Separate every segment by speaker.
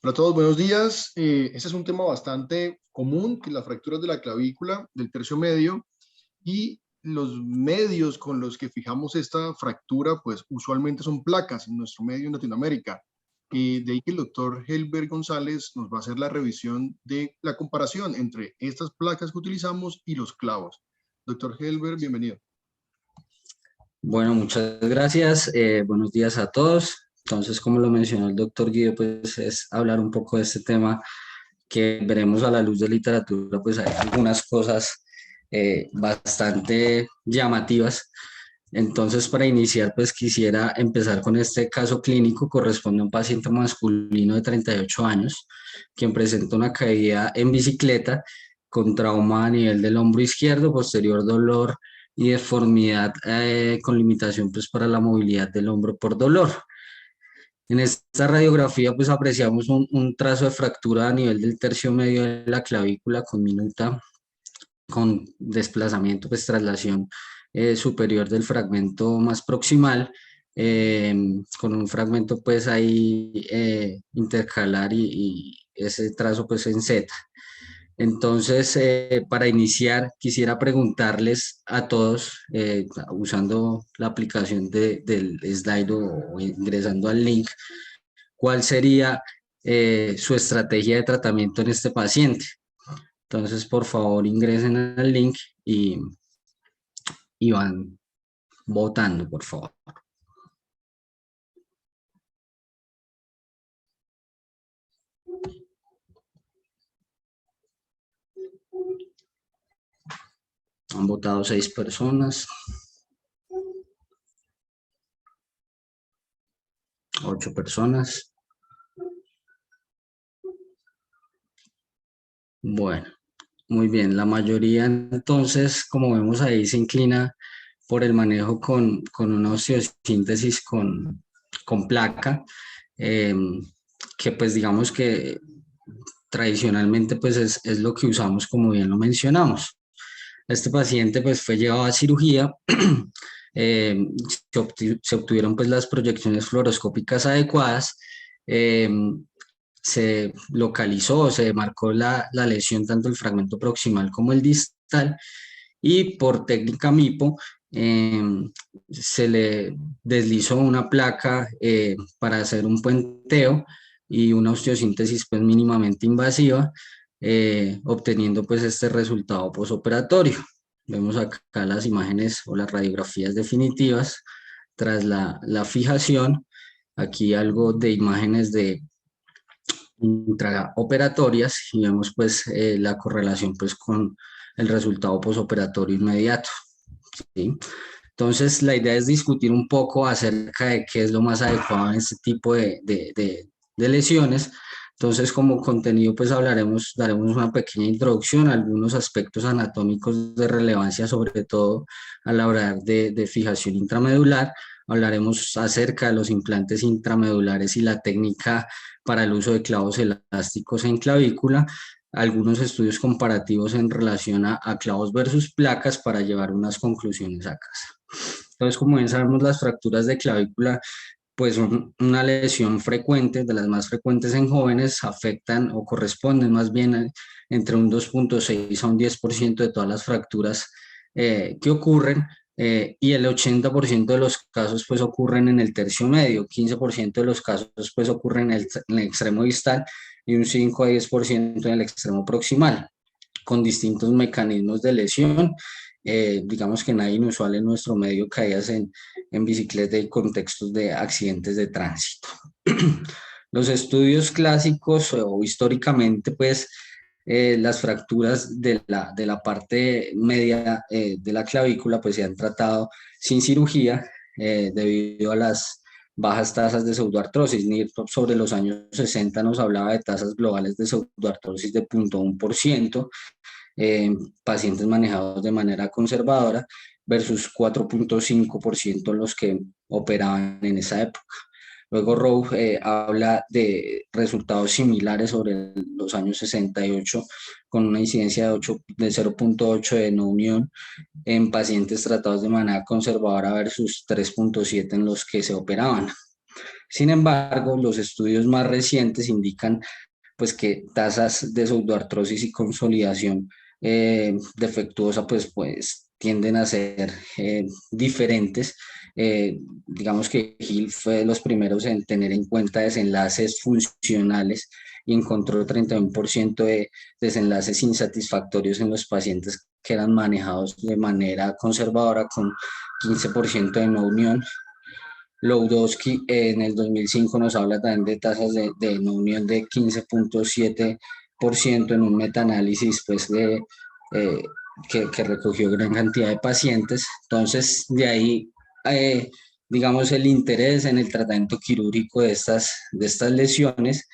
Speaker 1: Hola a todos, buenos días. Este es un tema bastante común, que las fracturas de la clavícula, del tercio medio, y los medios con los que fijamos esta fractura, pues usualmente son placas en nuestro medio en Latinoamérica. De ahí que el doctor Helber González nos va a hacer la revisión de la comparación entre estas placas que utilizamos y los clavos. Doctor Helber, bienvenido.
Speaker 2: Bueno, muchas gracias. Buenos días a todos. Entonces, como lo mencionó el doctor Guido, pues es hablar un poco de este tema que veremos a la luz de literatura, pues hay algunas cosas bastante llamativas. Entonces, para iniciar, pues quisiera empezar con este caso clínico. Corresponde a un paciente masculino de 38 años, quien presenta una caída en bicicleta con trauma a nivel del hombro izquierdo, posterior dolor y deformidad con limitación pues para la movilidad del hombro por dolor. En esta radiografía pues apreciamos un trazo de fractura a nivel del tercio medio de la clavícula con minuta, con desplazamiento, pues traslación superior del fragmento más proximal, eh, con un fragmento pues ahí intercalar y ese trazo pues en Z. Entonces, para iniciar, quisiera preguntarles a todos, usando la aplicación del slide o ingresando al link, ¿cuál sería su estrategia de tratamiento en este paciente? Entonces, por favor, ingresen al link y van votando, por favor. Han votado 6 personas, 8 personas. Bueno, muy bien. La mayoría, entonces, como vemos ahí, se inclina por el manejo con una osteosíntesis con placa, eh, que pues digamos que tradicionalmente pues es lo que usamos, como bien lo mencionamos. Este paciente pues fue llevado a cirugía, eh, se obtuvieron pues las proyecciones fluoroscópicas adecuadas, eh, se localizó, se marcó la lesión, tanto el fragmento proximal como el distal, y por técnica MIPO se le deslizó una placa para hacer un puenteo y una osteosíntesis pues mínimamente invasiva, obteniendo pues este resultado posoperatorio. Vemos acá las imágenes o las radiografías definitivas tras la fijación. Aquí algo de imágenes de intraoperatorias y vemos pues la correlación pues con el resultado posoperatorio inmediato, ¿sí? Entonces la idea es discutir un poco acerca de qué es lo más adecuado en este tipo de lesiones. Entonces, como contenido, pues daremos una pequeña introducción a algunos aspectos anatómicos de relevancia, sobre todo a la hora de fijación intramedular. Hablaremos acerca de los implantes intramedulares y la técnica para el uso de clavos elásticos en clavícula, algunos estudios comparativos en relación a clavos versus placas para llevar unas conclusiones a casa. Entonces, como bien sabemos, las fracturas de clavícula pues son una lesión frecuente, de las más frecuentes en jóvenes, afectan o corresponden más bien entre un 2.6 a un 10% de todas las fracturas que ocurren, y el 80% de los casos pues ocurren en el tercio medio, 15% de los casos pues ocurren en el extremo distal y un 5 a 10% en el extremo proximal, con distintos mecanismos de lesión. Digamos que nada inusual en nuestro medio, caídas en bicicleta y contextos de accidentes de tránsito. Los estudios clásicos o históricamente, pues, las fracturas de la parte media de la clavícula, pues se han tratado sin cirugía debido a las bajas tasas de pseudoartrosis. NIRTOP sobre los años 60 nos hablaba de tasas globales de pseudoartrosis de 0.1%, pacientes manejados de manera conservadora versus 4.5% los que operaban en esa época. Luego Rowe habla de resultados similares sobre los años 68 con una incidencia de 0.8 de no unión en pacientes tratados de manera conservadora versus 3.7 en los que se operaban. Sin embargo, los estudios más recientes indican pues que tasas de pseudoartrosis y consolidación defectuosa pues tienden a ser diferentes. Digamos que Hill fue de los primeros en tener en cuenta desenlaces funcionales y encontró 31% de desenlaces insatisfactorios en los pacientes que eran manejados de manera conservadora con 15% de no unión. Lewandowski en el 2005 nos habla también de tasas de no unión de 15.7% en un metaanálisis pues, eh, que recogió gran cantidad de pacientes. Entonces, de ahí, digamos, el interés en el tratamiento quirúrgico de estas lesiones,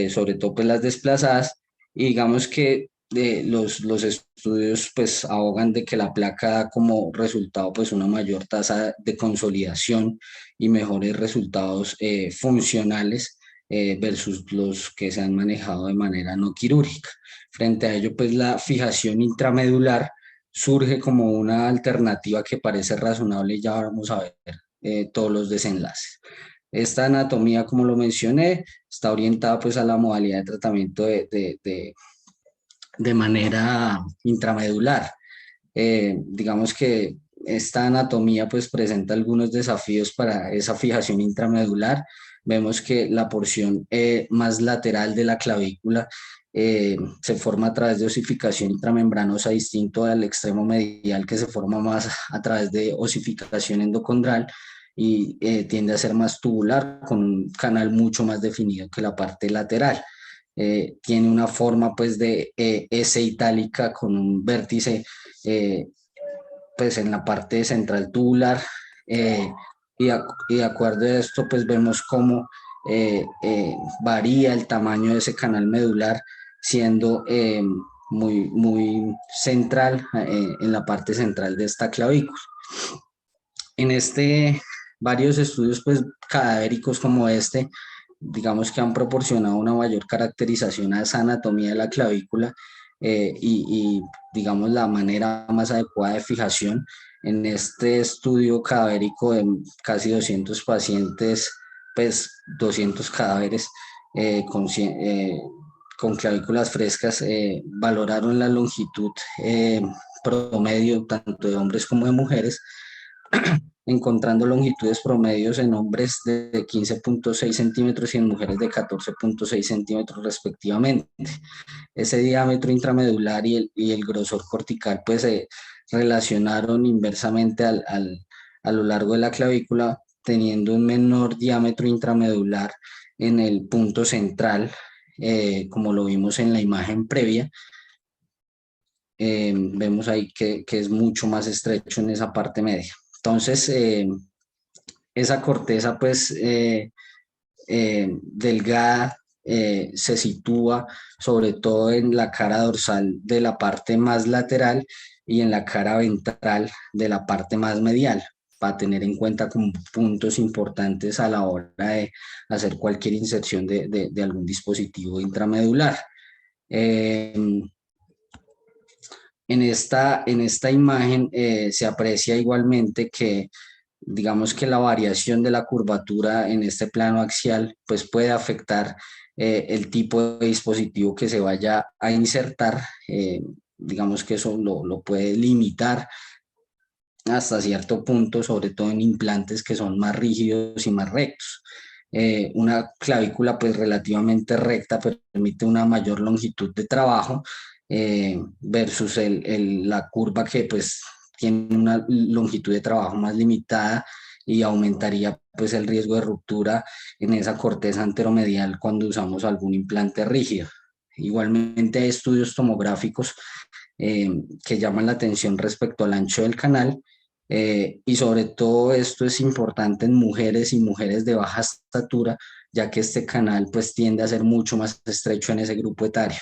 Speaker 2: sobre todo pues, las desplazadas, y digamos que los estudios pues abogan de que la placa da como resultado pues una mayor tasa de consolidación y mejores resultados funcionales versus los que se han manejado de manera no quirúrgica. Frente a ello, pues la fijación intramedular surge como una alternativa que parece razonable y ya vamos a ver todos los desenlaces. Esta anatomía, como lo mencioné, está orientada pues a la modalidad de tratamiento de manera intramedular. Digamos que esta anatomía pues presenta algunos desafíos para esa fijación intramedular. Vemos que la porción más lateral de la clavícula se forma a través de osificación intramembranosa, distinto al extremo medial que se forma más a través de osificación endocondral y tiende a ser más tubular con un canal mucho más definido que la parte lateral. Tiene una forma pues de S itálica con un vértice eh, pues en la parte central tubular eh, y de acuerdo a esto pues vemos cómo varía el tamaño de ese canal medular siendo muy central en la parte central de esta clavícula. En varios estudios pues cadavéricos como este, digamos que han proporcionado una mayor caracterización a esa anatomía de la clavícula y, digamos, la manera más adecuada de fijación. En este estudio cadavérico de casi 200 pacientes, pues 200 cadáveres con clavículas frescas, valoraron la longitud promedio tanto de hombres como de mujeres, encontrando longitudes promedios en hombres de 15.6 centímetros y en mujeres de 14.6 centímetros respectivamente. Ese diámetro intramedular y el grosor cortical pues se relacionaron inversamente a lo largo de la clavícula, teniendo un menor diámetro intramedular en el punto central, como lo vimos en la imagen previa. Vemos ahí que es mucho más estrecho en esa parte media. Entonces, esa corteza pues delgada se sitúa sobre todo en la cara dorsal de la parte más lateral y en la cara ventral de la parte más medial, para tener en cuenta como puntos importantes a la hora de hacer cualquier inserción de algún dispositivo intramedular. En esta imagen se aprecia igualmente que digamos que la variación de la curvatura en este plano axial pues puede afectar el tipo de dispositivo que se vaya a insertar. Digamos que eso lo puede limitar hasta cierto punto, sobre todo en implantes que son más rígidos y más rectos. Una clavícula pues relativamente recta permite una mayor longitud de trabajo versus la curva que pues tiene una longitud de trabajo más limitada y aumentaría pues el riesgo de ruptura en esa corteza anteromedial cuando usamos algún implante rígido. Igualmente hay estudios tomográficos que llaman la atención respecto al ancho del canal y sobre todo esto es importante en mujeres y mujeres de baja estatura, ya que este canal pues tiende a ser mucho más estrecho en ese grupo etario.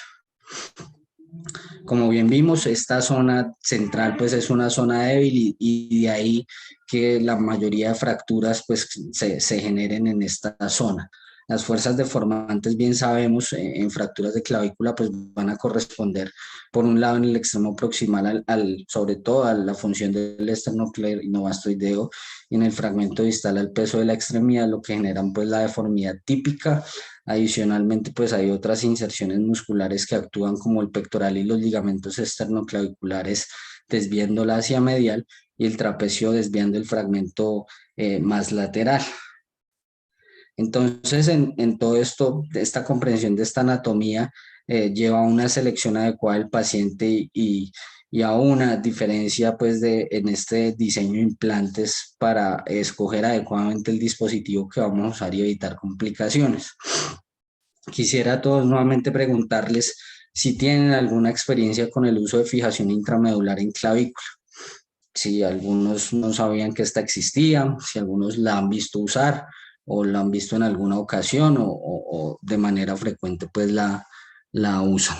Speaker 2: Como bien vimos, esta zona central pues es una zona débil y de ahí que la mayoría de fracturas pues se generen en esta zona. Las fuerzas deformantes, bien sabemos, en fracturas de clavícula, pues van a corresponder, por un lado, en el extremo proximal, sobre todo a la función del esternocleidomastoideo, y en el fragmento distal al peso de la extremidad, lo que generan pues la deformidad típica. Adicionalmente, pues hay otras inserciones musculares que actúan como el pectoral y los ligamentos esternoclaviculares, desviándola hacia medial, y el trapecio desviando el fragmento más lateral. Entonces, en todo esto, esta comprensión de esta anatomía lleva a una selección adecuada del paciente y a una diferencia pues en este diseño de implantes para escoger adecuadamente el dispositivo que vamos a usar y evitar complicaciones. Quisiera a todos nuevamente preguntarles si tienen alguna experiencia con el uso de fijación intramedular en clavícula. Si algunos no sabían que esta existía, si algunos la han visto usar o la han visto en alguna ocasión o de manera frecuente pues la usan.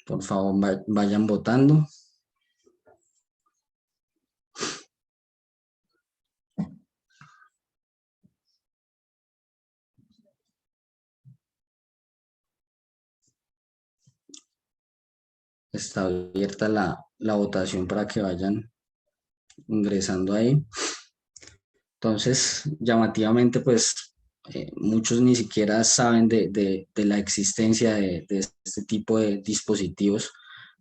Speaker 2: Por favor, vayan votando. Está abierta la votación para que vayan ingresando ahí. Entonces, llamativamente, pues muchos ni siquiera saben de la existencia de este tipo de dispositivos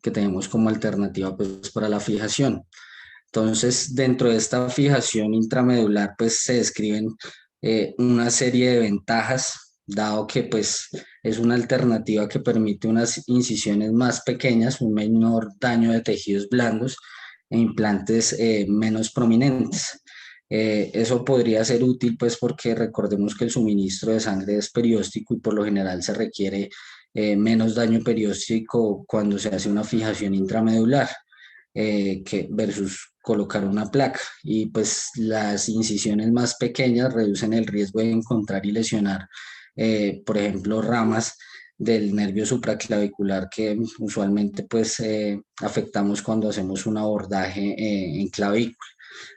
Speaker 2: que tenemos como alternativa pues, para la fijación. Entonces, dentro de esta fijación intramedular, pues se describen una serie de ventajas, dado que pues es una alternativa que permite unas incisiones más pequeñas, un menor daño de tejidos blandos e implantes menos prominentes. Eso podría ser útil pues porque recordemos que el suministro de sangre es perióstico y por lo general se requiere menos daño perióstico cuando se hace una fijación intramedular que versus colocar una placa. Y pues las incisiones más pequeñas reducen el riesgo de encontrar y lesionar, por ejemplo, ramas del nervio supraclavicular que usualmente pues afectamos cuando hacemos un abordaje en clavícula.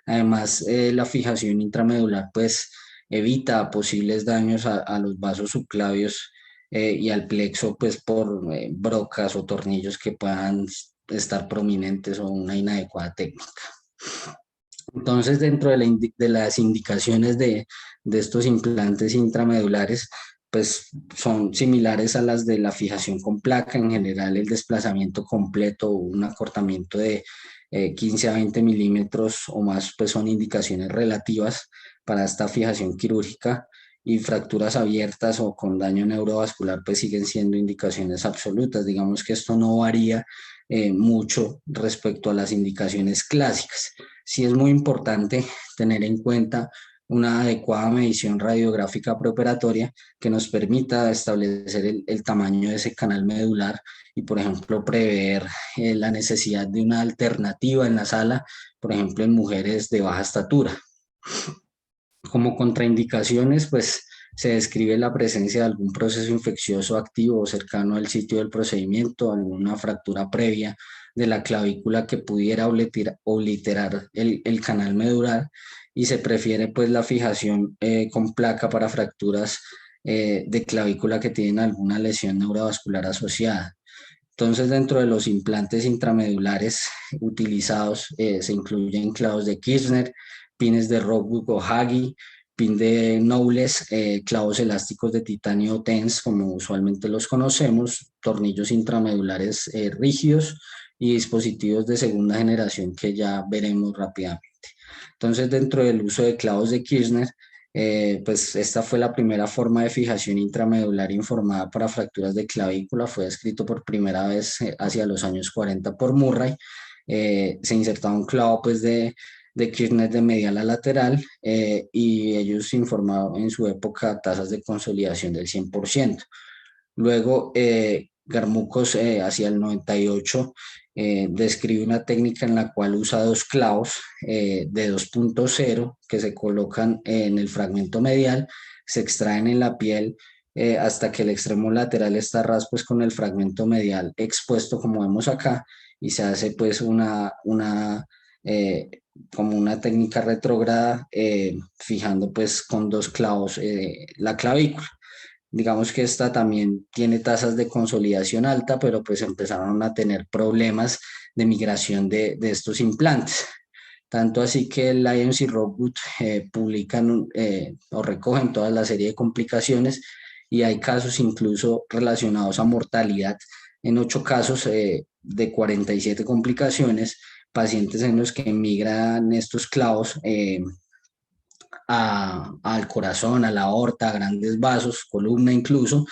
Speaker 2: Además, la fijación intramedular pues evita posibles daños a los vasos subclavios y al plexo pues por brocas o tornillos que puedan estar prominentes o una inadecuada técnica. Entonces, dentro de las indicaciones de estos implantes intramedulares, pues son similares a las de la fijación con placa. En general, el desplazamiento completo o un acortamiento de 15 a 20 milímetros o más, pues son indicaciones relativas para esta fijación quirúrgica, y fracturas abiertas o con daño neurovascular, pues siguen siendo indicaciones absolutas. Digamos que esto no varía mucho respecto a las indicaciones clásicas. Sí es muy importante tener en cuenta una adecuada medición radiográfica preoperatoria que nos permita establecer el tamaño de ese canal medular y, por ejemplo, prever la necesidad de una alternativa en la sala, por ejemplo, en mujeres de baja estatura. Como contraindicaciones, pues se describe la presencia de algún proceso infeccioso activo o cercano al sitio del procedimiento, alguna fractura previa de la clavícula que pudiera obliterar el canal medular, y se prefiere pues la fijación con placa para fracturas de clavícula que tienen alguna lesión neurovascular asociada. Entonces, dentro de los implantes intramedulares utilizados se incluyen clavos de Kirchner, pines de Rockwood o Hagi, pin de Knowles, clavos elásticos de titanio TENS, como usualmente los conocemos, tornillos intramedulares rígidos y dispositivos de segunda generación que ya veremos rápidamente. Entonces, dentro del uso de clavos de Kirchner, pues esta fue la primera forma de fijación intramedular informada para fracturas de clavícula. Fue descrito por primera vez hacia los años 40 por Murray. Se insertaba un clavo pues de Kirchner de medial a lateral y ellos informaron en su época tasas de consolidación del 100%. Luego, Garmucos hacia el 98 describe una técnica en la cual usa dos clavos de 2.0 que se colocan en el fragmento medial, se extraen en la piel hasta que el extremo lateral está a ras pues con el fragmento medial expuesto como vemos acá y se hace pues eh, como una técnica retrógrada fijando pues con dos clavos la clavícula. Digamos que esta también tiene tasas de consolidación alta, pero pues empezaron a tener problemas de migración de estos implantes. Tanto así que el Lions y Rockwood publican o recogen toda la serie de complicaciones y hay casos incluso relacionados a mortalidad. En 8 casos de 47 complicaciones, pacientes en los que migran estos clavos al corazón, a la aorta, a grandes vasos, columna incluso.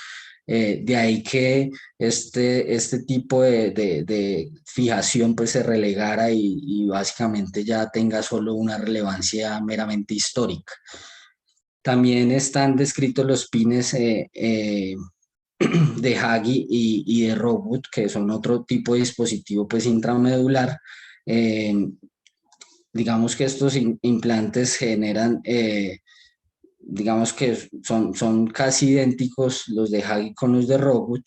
Speaker 2: De ahí que este tipo de fijación pues se relegara y básicamente ya tenga solo una relevancia meramente histórica. También están descritos los pines de Hagi y de Rockwood, que son otro tipo de dispositivo pues intramedular. Eh, digamos que estos implantes generan digamos que son casi idénticos los de Hagi con los de Rockwood.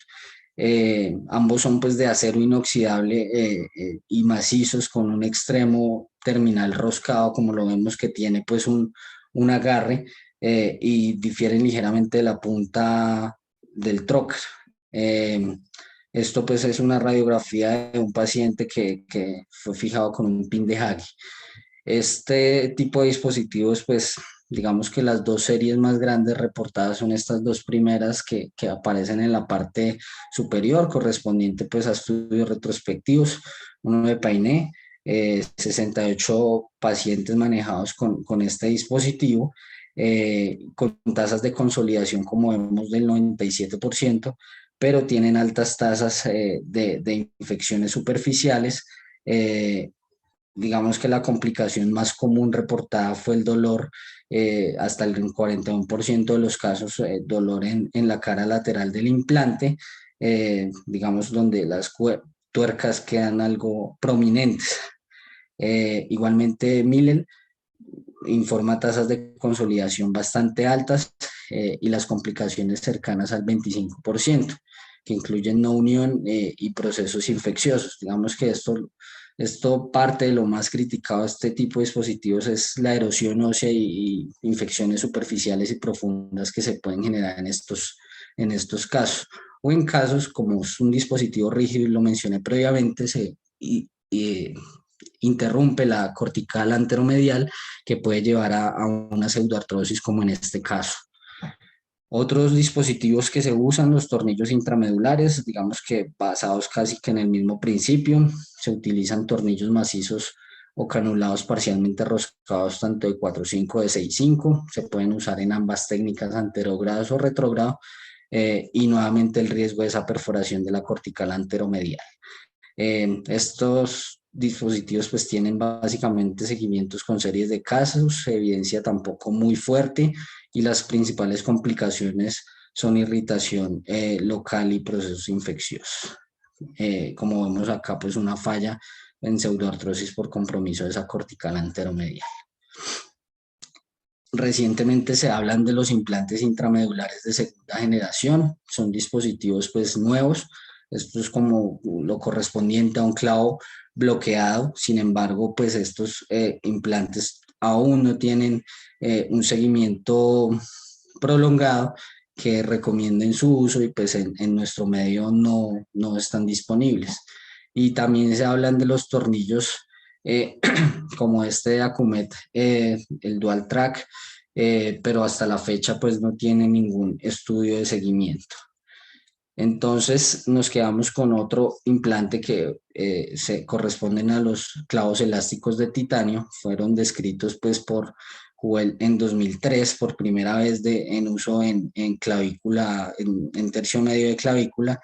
Speaker 2: Ambos son pues de acero inoxidable y macizos con un extremo terminal roscado, como lo vemos que tiene pues un agarre y difieren ligeramente de la punta del trocar. Esto pues es una radiografía de un paciente que fue fijado con un pin de Hagi. Este tipo de dispositivos, pues digamos que las dos series más grandes reportadas son estas dos primeras que aparecen en la parte superior, correspondiente pues a estudios retrospectivos, uno de Painé, 68 pacientes manejados con este dispositivo, con tasas de consolidación como vemos del 97%, pero tienen altas tasas de infecciones superficiales. Digamos que la complicación más común reportada fue el dolor, hasta el 41% de los casos, dolor en la cara lateral del implante, digamos donde las tuercas quedan algo prominentes. Igualmente, Millen informa tasas de consolidación bastante altas y las complicaciones cercanas al 25%, que incluyen no unión y procesos infecciosos. Digamos que esto parte de lo más criticado de este tipo de dispositivos es la erosión ósea y infecciones superficiales y profundas que se pueden generar en estos casos. O en casos como es un dispositivo rígido, y lo mencioné previamente, y interrumpe la cortical anteromedial que puede llevar a una pseudoartrosis como en este caso. Otros dispositivos que se usan, los tornillos intramedulares, digamos que basados casi que en el mismo principio, se utilizan tornillos macizos o canulados parcialmente roscados tanto de 4.5 de 6.5, se pueden usar en ambas técnicas anterogradas o retrógrado, y nuevamente el riesgo de esa perforación de la cortical anteromedial. Estos dispositivos pues tienen básicamente seguimientos con series de casos, evidencia tampoco muy fuerte y las principales complicaciones son irritación local y procesos infecciosos. Como vemos acá, pues una falla en pseudoartrosis por compromiso de esa cortical anteromedial. Recientemente se hablan de los implantes intramedulares de segunda generación, son dispositivos pues nuevos, esto es como lo correspondiente a un clavo bloqueado, sin embargo pues estos implantes aún no tienen un seguimiento prolongado que recomienden su uso y pues en nuestro medio no están disponibles. Y también se hablan de los tornillos como este de Acumet, el Dual Track, pero hasta la fecha pues no tiene ningún estudio de seguimiento. Entonces nos quedamos con otro implante que se corresponden a los clavos elásticos de titanio, fueron descritos pues por Huel en 2003 por primera vez en uso en clavícula, en tercio medio de clavícula.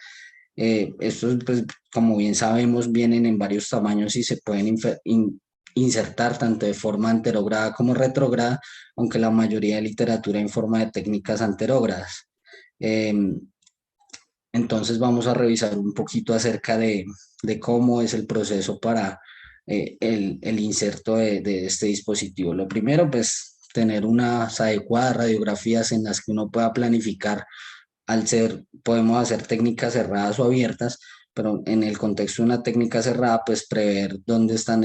Speaker 2: Estos, pues, como bien sabemos, vienen en varios tamaños y se pueden insertar tanto de forma anterograda como retrógrada, aunque la mayoría de literatura informa de técnicas anterógradas. Entonces vamos a revisar un poquito acerca de cómo es el proceso para el inserto de este dispositivo. Lo primero, pues, tener unas adecuadas radiografías en las que uno pueda planificar podemos hacer técnicas cerradas o abiertas, pero en el contexto de una técnica cerrada, pues prever dónde están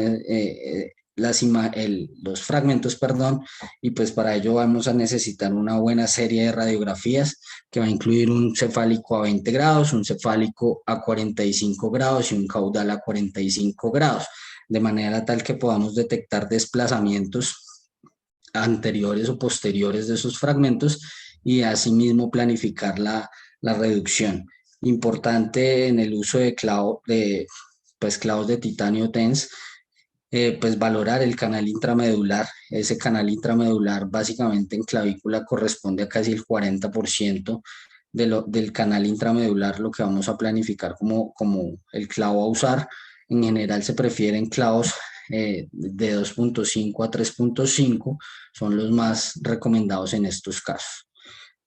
Speaker 2: los fragmentos, perdón, y pues para ello vamos a necesitar una buena serie de radiografías que va a incluir un cefálico a 20 grados, un cefálico a 45 grados y un caudal a 45 grados, de manera tal que podamos detectar desplazamientos anteriores o posteriores de esos fragmentos y asimismo planificar la reducción. Importante en el uso de clavos de titanio TENS, pues valorar el canal intramedular. Ese canal intramedular básicamente en clavícula corresponde a casi el 40% del canal intramedular, lo que vamos a planificar como el clavo a usar. En general se prefieren clavos de 2.5 a 3.5, son los más recomendados en estos casos.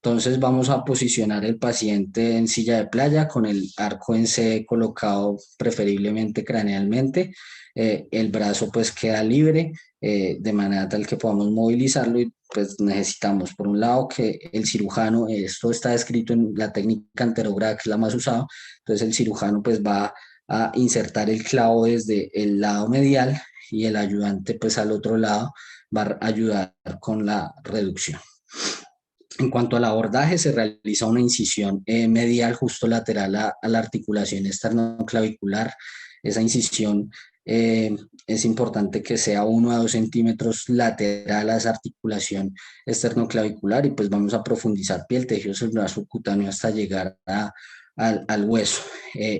Speaker 2: Entonces vamos a posicionar el paciente en silla de playa con el arco en C colocado preferiblemente cranealmente. El brazo pues queda libre de manera tal que podamos movilizarlo y pues necesitamos por un lado que el cirujano, esto está descrito en la técnica anterograda que es la más usada, entonces el cirujano pues va a insertar el clavo desde el lado medial y el ayudante pues al otro lado va a ayudar con la reducción. En cuanto al abordaje, se realiza una incisión medial justo lateral a la articulación esternoclavicular. Esa incisión es importante que sea 1 a 2 centímetros lateral a esa articulación esternoclavicular y pues vamos a profundizar piel, tejido celular subcutáneo hasta llegar al hueso.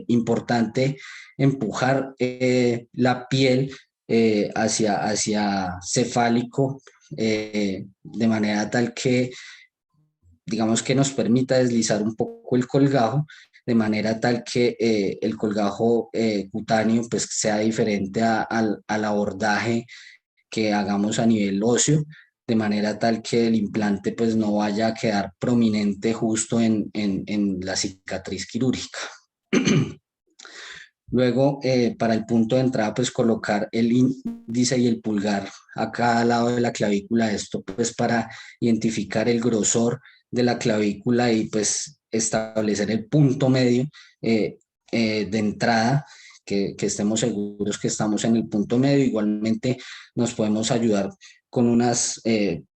Speaker 2: Importante empujar la piel hacia cefálico de manera tal que digamos que nos permita deslizar un poco el colgajo de manera tal que el colgajo cutáneo pues sea diferente al abordaje que hagamos a nivel óseo, de manera tal que el implante pues no vaya a quedar prominente justo en la cicatriz quirúrgica. Luego, para el punto de entrada, pues colocar el índice y el pulgar a cada lado de la clavícula, esto pues para identificar el grosor de la clavícula y pues establecer el punto medio de entrada, que estemos seguros que estamos en el punto medio. Igualmente nos podemos ayudar con unas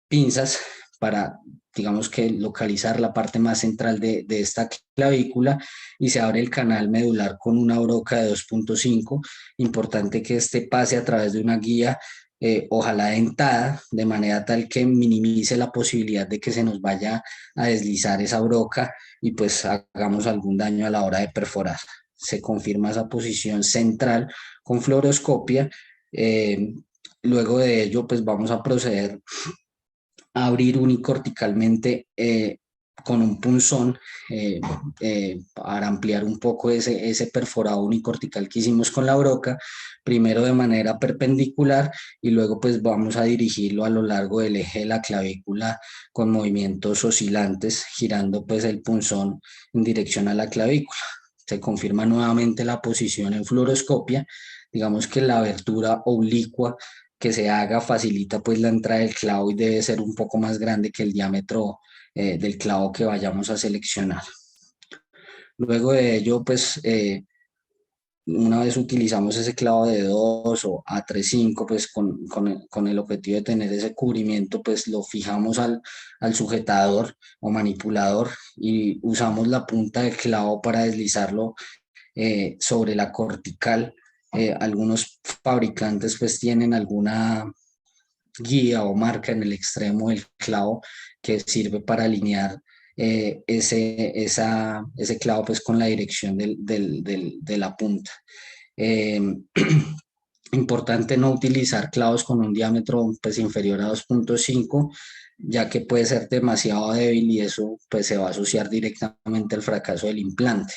Speaker 2: pinzas para, digamos que localizar la parte más central de esta clavícula y se abre el canal medular con una broca de 2.5. Importante que este pase a través de una guía, ojalá dentada, de manera tal que minimice la posibilidad de que se nos vaya a deslizar esa broca y pues hagamos algún daño a la hora de perforar. Se confirma esa posición central con fluoroscopia. Luego de ello, pues vamos a proceder a abrir unicorticalmente con un punzón para ampliar un poco ese perforado unicortical que hicimos con la broca, primero de manera perpendicular y luego pues vamos a dirigirlo a lo largo del eje de la clavícula con movimientos oscilantes, girando pues el punzón en dirección a la clavícula. Se confirma nuevamente la posición en fluoroscopia, digamos que la abertura oblicua que se haga facilita pues la entrada del clavo y debe ser un poco más grande que el diámetro del clavo que vayamos a seleccionar. Luego de ello, pues una vez utilizamos ese clavo de 2 o A35, pues con el objetivo de tener ese cubrimiento, pues lo fijamos al sujetador o manipulador y usamos la punta del clavo para deslizarlo sobre la cortical. Algunos fabricantes pues tienen alguna guía o marca en el extremo del clavo que sirve para alinear ese clavo pues con la dirección de la punta. Importante no utilizar clavos con un diámetro pues inferior a 2.5, ya que puede ser demasiado débil y eso pues se va a asociar directamente al fracaso del implante.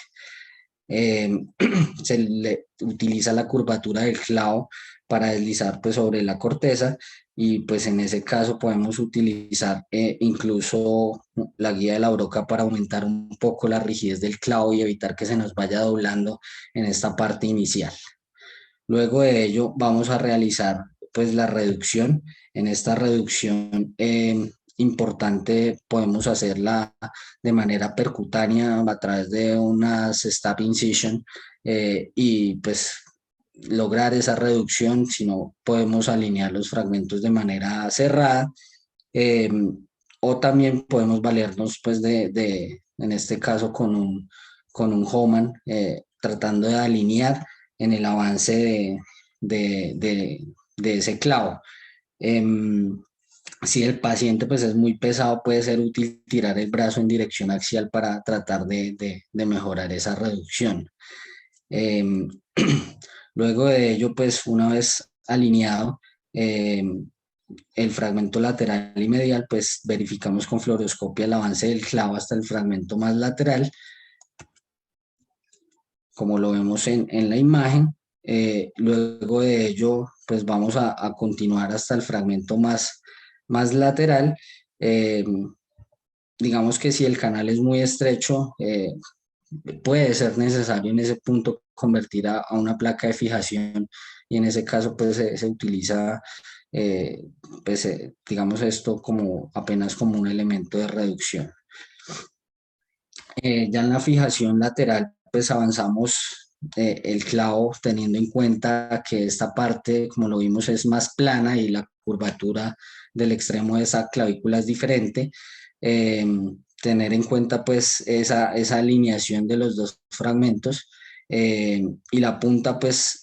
Speaker 2: Se le utiliza la curvatura del clavo para deslizar pues sobre la corteza y pues en ese caso podemos utilizar incluso la guía de la broca para aumentar un poco la rigidez del clavo y evitar que se nos vaya doblando en esta parte inicial. Luego de ello vamos a realizar pues la reducción. En esta reducción importante, podemos hacerla de manera percutánea a través de unas stab incision, y pues lograr esa reducción. Si no, podemos alinear los fragmentos de manera cerrada, eh, o también podemos valernos pues en este caso con un Homan, tratando de alinear en el avance de ese clavo. Si el paciente pues es muy pesado, puede ser útil tirar el brazo en dirección axial para tratar de mejorar esa reducción. Em, Luego de ello, pues una vez alineado el fragmento lateral y medial, pues verificamos con fluoroscopia el avance del clavo hasta el fragmento más lateral, como lo vemos en la imagen. Luego de ello, pues vamos a continuar hasta el fragmento más lateral. Eh, digamos que si el canal es muy estrecho, puede ser necesario en ese punto convertir a una placa de fijación, y en ese caso pues se utiliza, pues, digamos esto como apenas como un elemento de reducción. Ya en la fijación lateral pues avanzamos el clavo, teniendo en cuenta que esta parte, como lo vimos, es más plana y la curvatura del extremo de esa clavícula es diferente. Eh, Tener en cuenta pues esa alineación de los dos fragmentos, y la punta pues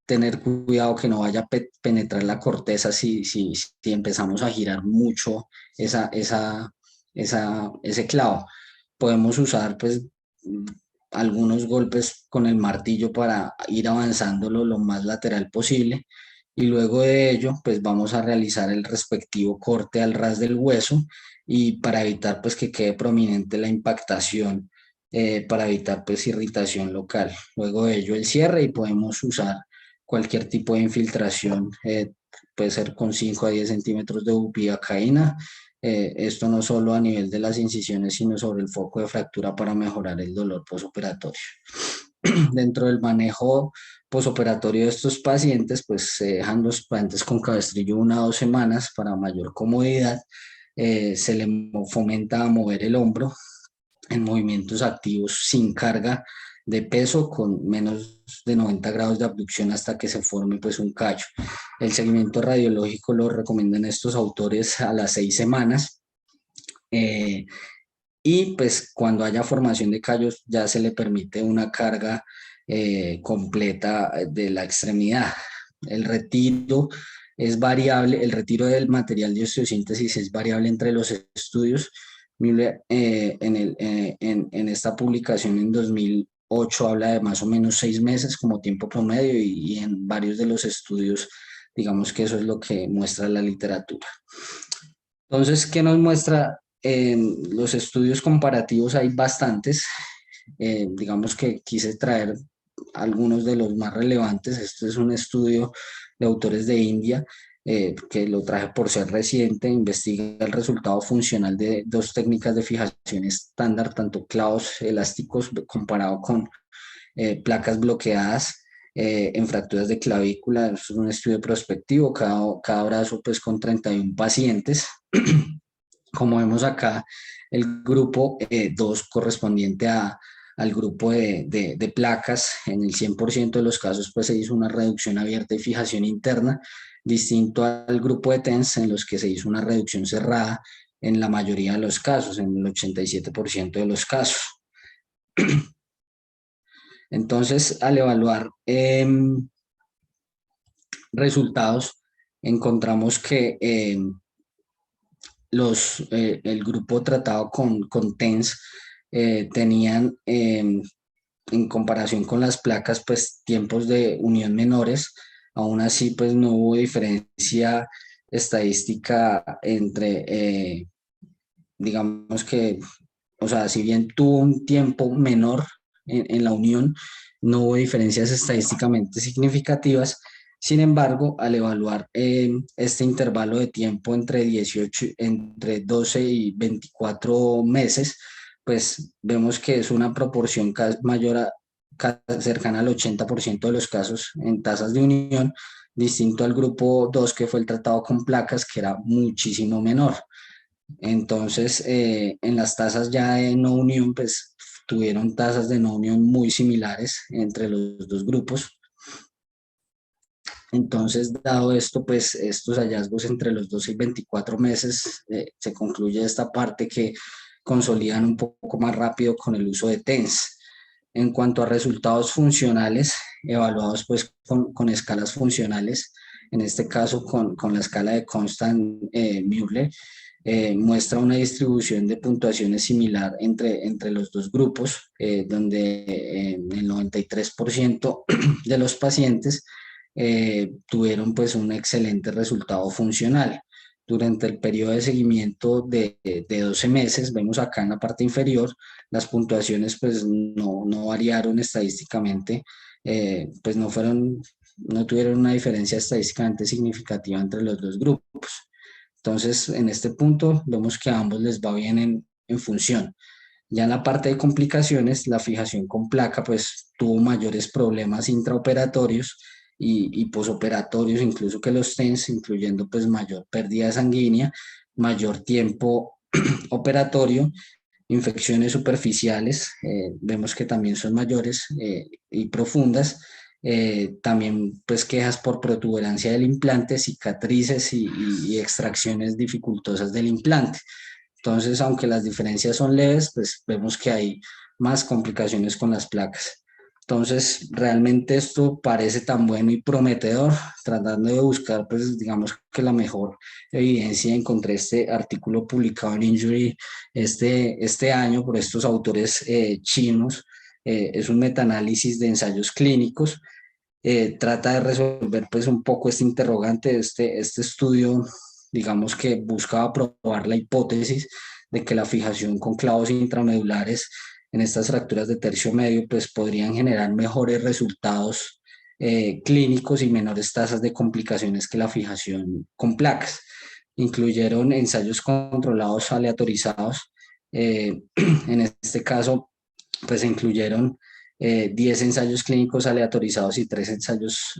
Speaker 2: tener cuidado que no vaya a penetrar la corteza si empezamos a girar mucho ese clavo. Podemos usar pues algunos golpes con el martillo para ir avanzándolo lo más lateral posible, y luego de ello pues vamos a realizar el respectivo corte al ras del hueso, y para evitar pues que quede prominente la impactación, para evitar pues irritación local. Luego de ello el cierre, y podemos usar cualquier tipo de infiltración, puede ser con 5 a 10 centímetros de bupivacaína. Esto no solo a nivel de las incisiones, sino sobre el foco de fractura para mejorar el dolor posoperatorio. Dentro del manejo posoperatorio de estos pacientes, pues se dejan los pacientes con cabestrillo 1 a 2 semanas para mayor comodidad. Se le fomenta a mover el hombro en movimientos activos sin carga de peso, con menos de 90 grados de abducción hasta que se forme pues un callo. El seguimiento radiológico lo recomiendan estos autores a las 6 semanas. Y pues cuando haya formación de callos ya se le permite una carga completa de la extremidad. El retiro es variable, el retiro del material de osteosíntesis es variable entre los estudios. Müller, en esta publicación en 2008 habla de más o menos 6 meses como tiempo promedio, y en varios de los estudios digamos que eso es lo que muestra la literatura. Entonces, ¿qué nos muestra? Los estudios comparativos hay bastantes. Digamos que quise traer algunos de los más relevantes. Este es un estudio de autores de India, que lo traje por ser reciente. Investiga el resultado funcional de dos técnicas de fijación estándar, tanto clavos elásticos comparado con placas bloqueadas en fracturas de clavícula. Es un estudio prospectivo, cada brazo pues con 31 pacientes. Como vemos acá, el grupo 2 correspondiente al grupo de placas, en el 100% de los casos pues se hizo una reducción abierta y fijación interna, distinto al grupo de TENS, en los que se hizo una reducción cerrada en la mayoría de los casos, en el 87% de los casos. Entonces, al evaluar resultados, encontramos que el grupo tratado con TENS tenían, en comparación con las placas, pues tiempos de unión menores. Aún así, pues no hubo diferencia estadística entre, digamos que, o sea, si bien tuvo un tiempo menor en la unión, no hubo diferencias estadísticamente significativas. Sin embargo, al evaluar este intervalo de tiempo entre 12 y 24 meses, pues vemos que es una proporción mayor cercana al 80% de los casos en tasas de unión, distinto al grupo 2, que fue el tratado con placas, que era muchísimo menor. Entonces, en las tasas ya de no unión, pues tuvieron tasas de no unión muy similares entre los dos grupos. Entonces, dado esto, pues estos hallazgos entre los 12 y 24 meses, se concluye esta parte que consolidan un poco más rápido con el uso de TENS. En cuanto a resultados funcionales, evaluados pues con escalas funcionales, en este caso con la escala de Constant-Müller, muestra una distribución de puntuaciones similar entre los dos grupos, donde el 93% de los pacientes tuvieron pues un excelente resultado funcional. Durante el periodo de seguimiento de 12 meses, vemos acá en la parte inferior, las puntuaciones pues no variaron estadísticamente, pues no tuvieron una diferencia estadísticamente significativa entre los dos grupos. Entonces, en este punto vemos que a ambos les va bien en función. Ya en la parte de complicaciones, la fijación con placa pues tuvo mayores problemas intraoperatorios y posoperatorios, incluso que los TENS, incluyendo pues mayor pérdida sanguínea, mayor tiempo operatorio, infecciones superficiales, vemos que también son mayores y profundas, también pues quejas por protuberancia del implante, cicatrices y extracciones dificultosas del implante. Entonces, aunque las diferencias son leves, pues vemos que hay más complicaciones con las placas. Entonces, realmente esto parece tan bueno y prometedor, tratando de buscar, pues digamos que la mejor evidencia. Encontré este artículo publicado en Injury este año por estos autores chinos. Es un metaanálisis de ensayos clínicos. Trata de resolver pues un poco este interrogante. Este estudio, digamos que buscaba probar la hipótesis de que la fijación con clavos intramedulares en estas fracturas de tercio medio pues podrían generar mejores resultados clínicos y menores tasas de complicaciones que la fijación con placas. Incluyeron ensayos controlados aleatorizados. En este caso, pues se incluyeron 10 ensayos clínicos aleatorizados y 3 ensayos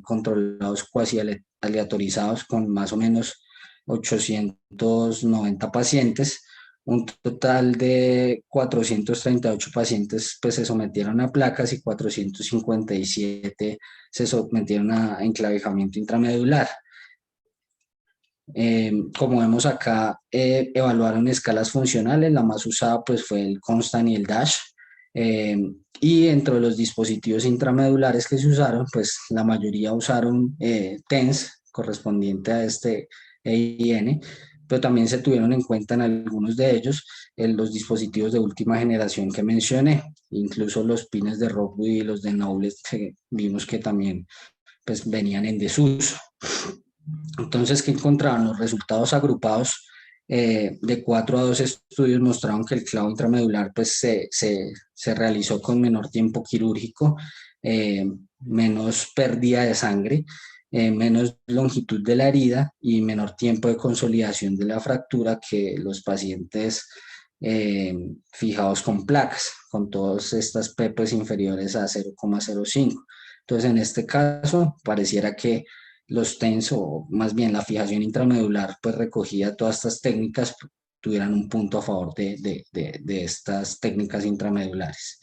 Speaker 2: controlados cuasi aleatorizados con más o menos 890 pacientes. Un total de 438 pacientes pues, se sometieron a placas y 457 se sometieron a enclavijamiento intramedular. Como vemos acá, evaluaron escalas funcionales. La más usada pues, fue el Constant y el DASH. Y dentro de los dispositivos intramedulares que se usaron, pues la mayoría usaron TENS, correspondiente a este EIN, pero también se tuvieron en cuenta en algunos de ellos los dispositivos de última generación que mencioné, incluso los pines de Rockwood y los de Knowles, que vimos que también pues, venían en desuso. Entonces, ¿qué encontraron? Los resultados agrupados de 4 a 2 estudios mostraron que el clavo intramedular pues, se realizó con menor tiempo quirúrgico, menos pérdida de sangre, menos longitud de la herida y menor tiempo de consolidación de la fractura que los pacientes fijados con placas, con todas estas P pues, inferiores a 0,05. Entonces, en este caso, pareciera que los TENS, o más bien la fijación intramedular, pues recogía todas estas técnicas, tuvieran un punto a favor de estas técnicas intramedulares.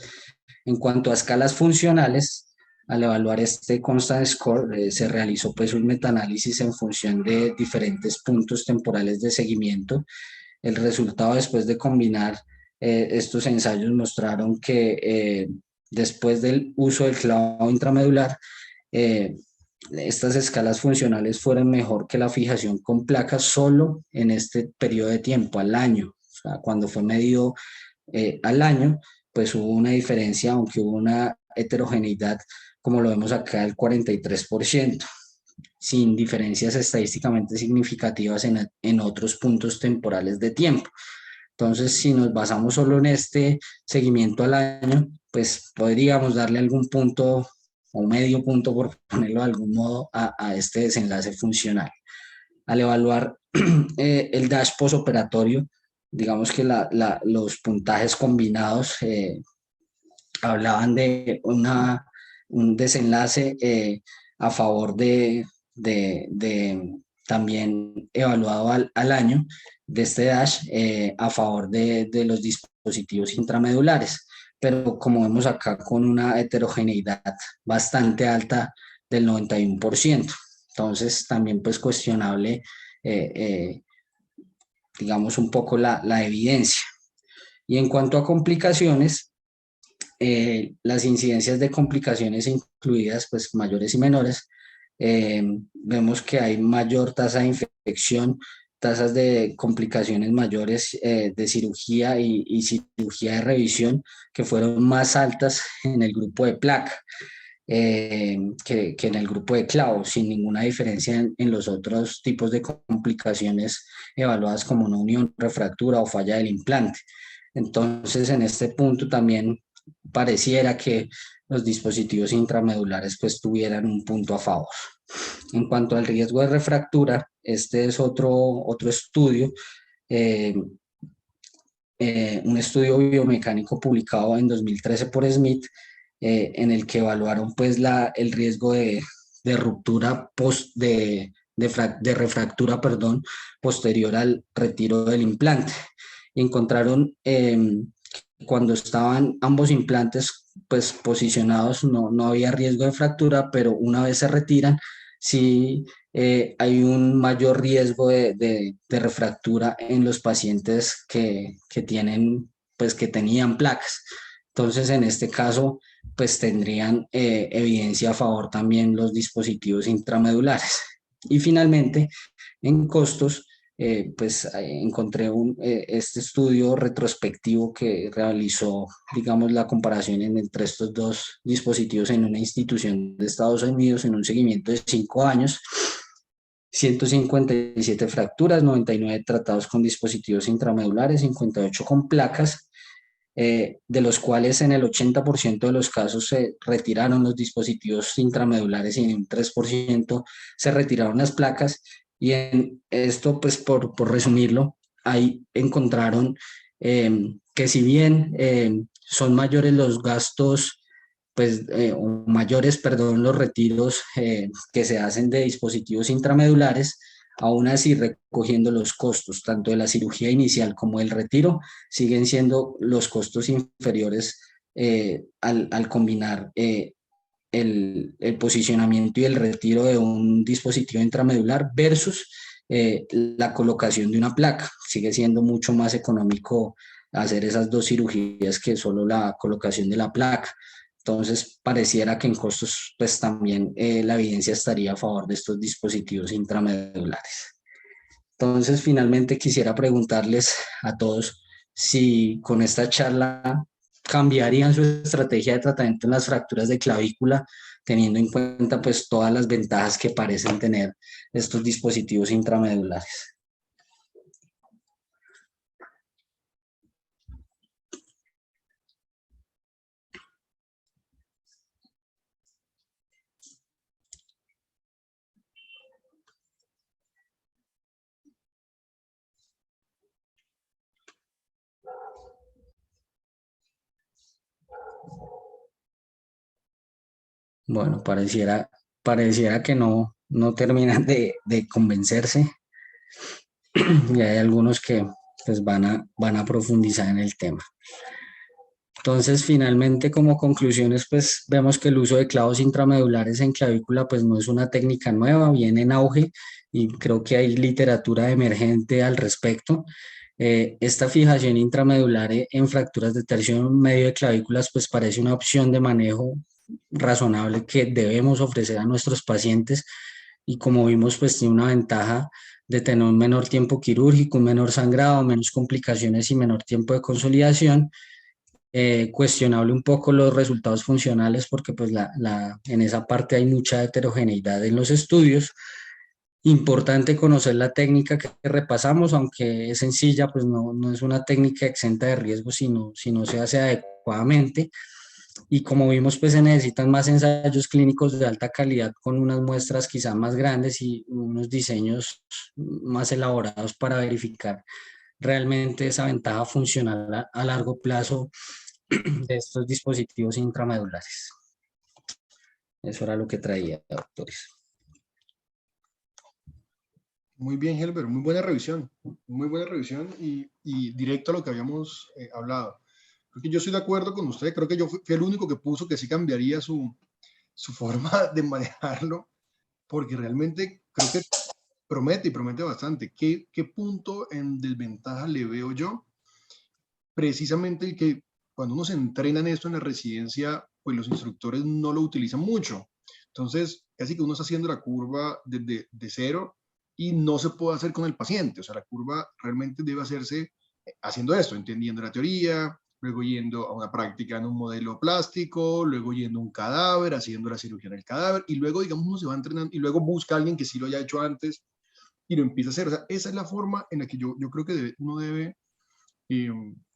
Speaker 2: En cuanto a escalas funcionales, al evaluar este Constant Score, se realizó pues un metaanálisis en función de diferentes puntos temporales de seguimiento. El resultado después de combinar estos ensayos mostraron que después del uso del clavo intramedular, estas escalas funcionales fueron mejor que la fijación con placas solo en este periodo de tiempo, al año. O sea, cuando fue medido al año, pues hubo una diferencia, aunque hubo una heterogeneidad, como lo vemos acá, del 43%, sin diferencias estadísticamente significativas en otros puntos temporales de tiempo. Entonces, si nos basamos solo en este seguimiento al año, pues podríamos darle algún punto o medio punto, por ponerlo de algún modo, a este desenlace funcional. Al evaluar el DASH posoperatorio, digamos que los puntajes combinados hablaban de un desenlace a favor de también evaluado al año, de este DASH a favor de los dispositivos intramedulares, pero como vemos acá con una heterogeneidad bastante alta del 91%. Entonces también pues cuestionable, digamos, un poco la evidencia. Y en cuanto a complicaciones, las incidencias de complicaciones incluidas, pues mayores y menores, vemos que hay mayor tasa de infección, tasas de complicaciones mayores de cirugía y cirugía de revisión que fueron más altas en el grupo de placa que en el grupo de clavo, sin ninguna diferencia en los otros tipos de complicaciones evaluadas como una unión, refractura o falla del implante. Entonces, en este punto también pareciera que los dispositivos intramedulares pues tuvieran un punto a favor. En cuanto al riesgo de refractura, este es otro estudio, eh, un estudio biomecánico publicado en 2013 por Smith, en el que evaluaron pues el riesgo de ruptura de refractura, perdón, posterior al retiro del implante. Encontraron cuando estaban ambos implantes pues posicionados no había riesgo de fractura, pero una vez se retiran, sí hay un mayor riesgo de refractura en los pacientes que tienen, pues que tenían placas. Entonces, en este caso, pues tendrían evidencia a favor también los dispositivos intramedulares. Y finalmente, en costos, encontré este estudio retrospectivo que realizó, digamos, la comparación entre estos dos dispositivos en una institución de Estados Unidos en un seguimiento de 5 años. 157 fracturas, 99 tratados con dispositivos intramedulares, 58 con placas, de los cuales en el 80% de los casos se retiraron los dispositivos intramedulares y en un 3% se retiraron las placas. Y en esto, pues por resumirlo, ahí encontraron que si bien son mayores los gastos, pues, o mayores, perdón, los retiros que se hacen de dispositivos intramedulares, aún así recogiendo los costos tanto de la cirugía inicial como del retiro, siguen siendo los costos inferiores al combinar el posicionamiento y el retiro de un dispositivo intramedular versus la colocación de una placa. Sigue siendo mucho más económico hacer esas dos cirugías que solo la colocación de la placa. Entonces, pareciera que en costos, pues también la evidencia estaría a favor de estos dispositivos intramedulares. Entonces, finalmente quisiera preguntarles a todos si con esta charla cambiarían su estrategia de tratamiento en las fracturas de clavícula, teniendo en cuenta pues todas las ventajas que parecen tener estos dispositivos intramedulares. Bueno, pareciera que no terminan de convencerse y hay algunos que pues van a profundizar en el tema. Entonces, finalmente, como conclusiones, pues vemos que el uso de clavos intramedulares en clavícula pues no es una técnica nueva, viene en auge y creo que hay literatura emergente al respecto. Esta fijación intramedular en fracturas de tercio medio de clavículas pues parece una opción de manejo razonable que debemos ofrecer a nuestros pacientes y como vimos pues tiene una ventaja de tener un menor tiempo quirúrgico, un menor sangrado, menos complicaciones y menor tiempo de consolidación. Cuestionable un poco los resultados funcionales porque pues en esa parte hay mucha heterogeneidad en los estudios. Importante conocer la técnica que repasamos, aunque es sencilla, pues no es una técnica exenta de riesgo si no se hace adecuadamente. Y como vimos, pues se necesitan más ensayos clínicos de alta calidad con unas muestras quizá más grandes y unos diseños más elaborados para verificar realmente esa ventaja funcional a largo plazo de estos dispositivos intramedulares. Eso era lo que traía, doctores.
Speaker 1: Muy bien, Helber, muy buena revisión y directo a lo que habíamos hablado. Creo que yo estoy de acuerdo con usted, creo que yo fui el único que puso que sí cambiaría su forma de manejarlo, porque realmente creo que promete y promete bastante. ¿Qué punto en desventaja le veo yo? Precisamente el que cuando uno se entrena en esto en la residencia, pues los instructores no lo utilizan mucho. Entonces, casi que uno está haciendo la curva desde de cero y no se puede hacer con el paciente. O sea, la curva realmente debe hacerse haciendo esto, entendiendo la teoría, luego yendo a una práctica en un modelo plástico, luego yendo a un cadáver, haciendo la cirugía en el cadáver, y luego, digamos, uno se va entrenando y luego busca a alguien que sí lo haya hecho antes y lo empieza a hacer. O sea, esa es la forma en la que yo creo que uno debe eh,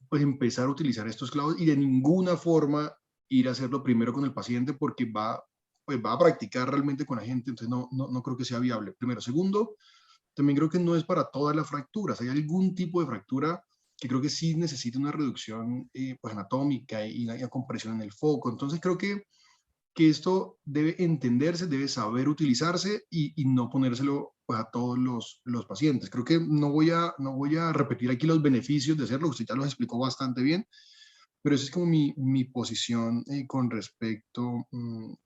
Speaker 1: pues empezar a utilizar estos clavos y de ninguna forma ir a hacerlo primero con el paciente porque pues va a practicar realmente con la gente, entonces no creo que sea viable. Primero. Segundo, también creo que no es para todas las fracturas. Hay algún tipo de fractura que creo que sí necesita una reducción pues anatómica y una compresión en el foco. Entonces creo que esto debe entenderse, debe saber utilizarse y no ponérselo pues, a todos los pacientes. Creo que no voy a repetir aquí los beneficios de hacerlo, usted ya los explicó bastante bien, pero esa es como mi posición con respecto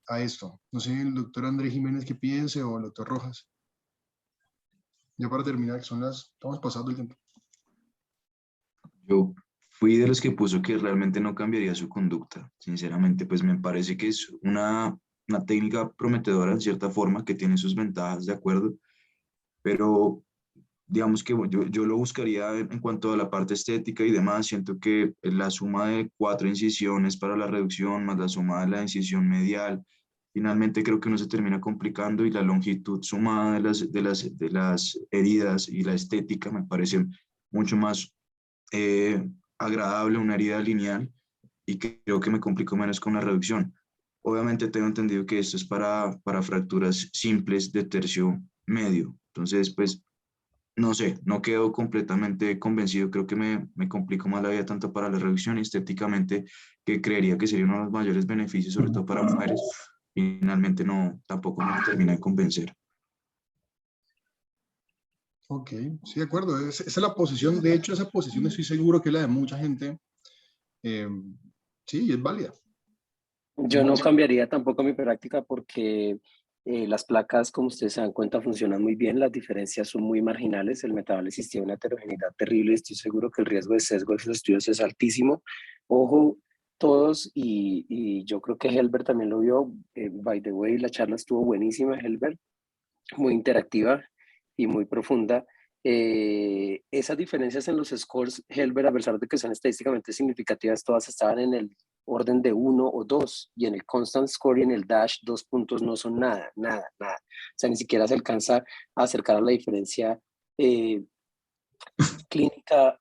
Speaker 1: a esto. No sé, el doctor Andrés Jiménez qué piense o el doctor Rojas. Ya para terminar, estamos pasando el tiempo.
Speaker 3: Yo fui de los que puso que realmente no cambiaría su conducta. Sinceramente, pues me parece que es una técnica prometedora en cierta forma, que tiene sus ventajas, de acuerdo, pero digamos que yo lo buscaría en cuanto a la parte estética y demás. Siento que la suma de 4 incisiones para la reducción más la suma de la incisión medial, finalmente creo que uno se termina complicando, y la longitud sumada de las heridas y la estética me parece mucho más agradable una herida lineal, y que creo que me complico menos con la reducción. Obviamente tengo entendido que esto es para fracturas simples de tercio medio. Entonces, pues, no sé, no quedo completamente convencido. Creo que me complico más la vida tanto para la reducción y estéticamente, que creería que sería uno de los mayores beneficios, sobre todo para mujeres. Finalmente no, tampoco me termina de convencer.
Speaker 1: Ok, sí, de acuerdo. Esa es la posición. De hecho, esa posición estoy seguro que es la de mucha gente. Eh, sí, es válida.
Speaker 4: Yo no cambiaría tampoco mi práctica porque las placas, como ustedes se dan cuenta, funcionan muy bien. Las diferencias son muy marginales. El metabolismo tiene una heterogeneidad terrible. Estoy seguro que el riesgo de sesgo de esos estudios es altísimo. Ojo, todos, y yo creo que Helbert también lo vio. By the way, la charla estuvo buenísima, Helbert, muy interactiva y muy profunda. Esas diferencias en los scores, Helbert, a pesar de que son estadísticamente significativas, todas estaban en el orden de 1 o 2, y en el constant score y en el dash 2 puntos no son nada, nada, nada. O sea, ni siquiera se alcanza a acercar a la diferencia clínica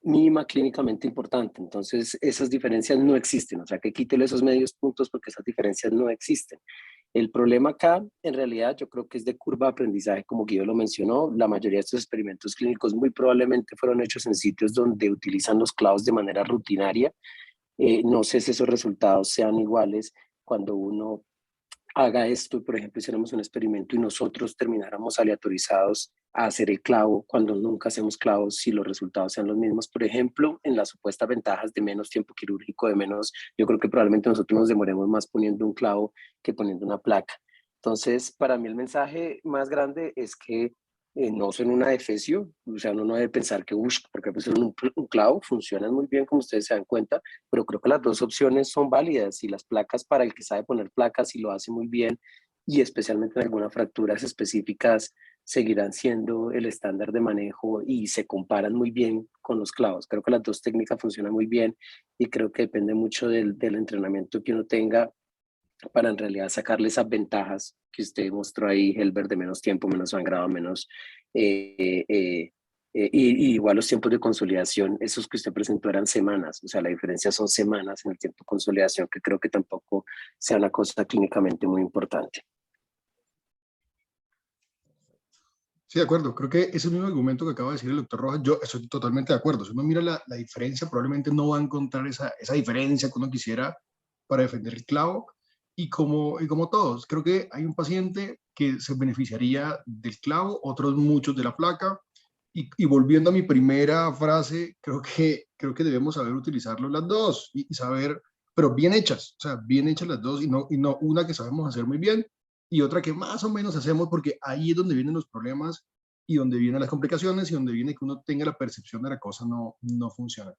Speaker 4: mínima, clínicamente importante. Entonces, esas diferencias no existen. O sea, que quítele esos medios puntos porque esas diferencias no existen. El problema acá, en realidad, yo creo que es de curva de aprendizaje, como Guido lo mencionó. La mayoría de estos experimentos clínicos muy probablemente fueron hechos en sitios donde utilizan los clavos de manera rutinaria. No sé si esos resultados sean iguales cuando uno haga esto. Por ejemplo, hiciéramos un experimento y nosotros termináramos aleatorizados a hacer el clavo cuando nunca hacemos clavos, si los resultados sean los mismos. Por ejemplo, en las supuestas ventajas de menos tiempo quirúrgico, de menos, yo creo que probablemente nosotros nos demoremos más poniendo un clavo que poniendo una placa. Entonces, para mí el mensaje más grande es que no son una defecio. O sea, uno no debe pensar que, porque pusieron un clavo, funcionan muy bien, como ustedes se dan cuenta, pero creo que las dos opciones son válidas, y las placas, para el que sabe poner placas y lo hace muy bien, y especialmente en algunas fracturas específicas, seguirán siendo el estándar de manejo y se comparan muy bien con los clavos. Creo que las dos técnicas funcionan muy bien, y creo que depende mucho del entrenamiento que uno tenga para en realidad sacarle esas ventajas que usted mostró ahí, Helbert, de menos tiempo, menos sangrado, menos... y igual los tiempos de consolidación, esos que usted presentó eran semanas. O sea, la diferencia son semanas en el tiempo de consolidación, que creo que tampoco sea una cosa clínicamente muy importante.
Speaker 1: Sí, de acuerdo. Creo que ese mismo argumento que acaba de decir el doctor Rojas, yo estoy totalmente de acuerdo. Si uno mira la diferencia, probablemente no va a encontrar esa diferencia que uno quisiera para defender el clavo. Y como todos, creo que hay un paciente que se beneficiaría del clavo, otros muchos de la placa. Y volviendo a mi primera frase, creo que debemos saber utilizarlo las dos y saber, pero bien hechas, o sea, bien hechas las dos y no una que sabemos hacer muy bien y otra que más o menos hacemos, porque ahí es donde vienen los problemas y donde vienen las complicaciones y donde viene que uno tenga la percepción de la cosa no funciona.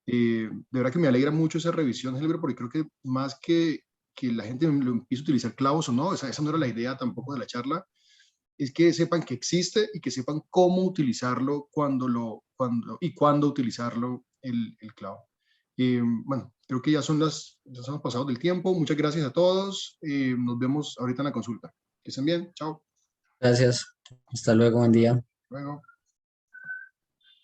Speaker 1: De verdad que me alegra mucho esa revisión, Helber, porque creo que más que la gente lo empiece a utilizar clavos o no, esa no era la idea tampoco de la charla, es que sepan que existe y que sepan cómo utilizarlo y cuándo utilizarlo el clavo. Bueno, creo que ya estamos pasados del tiempo. Muchas gracias a todos. Nos vemos ahorita en la consulta. Que estén bien. Chao.
Speaker 2: Gracias. Hasta luego, buen día.
Speaker 1: Luego.